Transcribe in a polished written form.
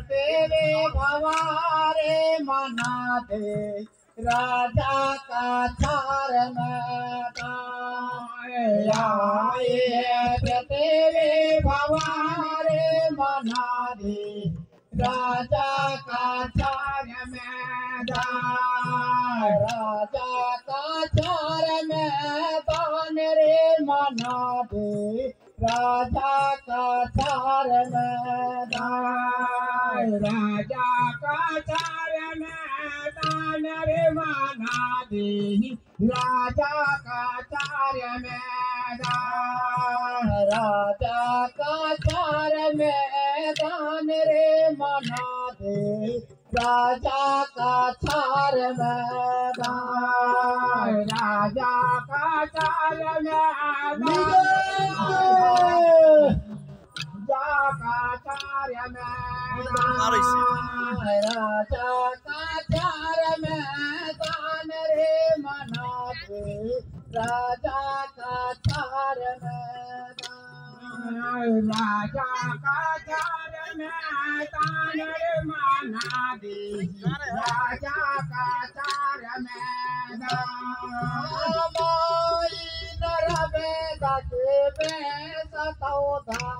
तेरे भवारे मना दे राजा का चार तेरे भवारे मना दे राजा का चार राजा का चार मैदान रे मना दे राजा का चार मैदान राजा का चार मैदान रे मना दे राजा का चार मैदान राजा का चार मैदान रे मना दे राजा का चार मैदान राजा का चार मैदान राजा का चार मैदान रे मना दे राजा का चार मैदान राजा का चार मैदान रे मना दे राजा का चार मैदान सतोधारा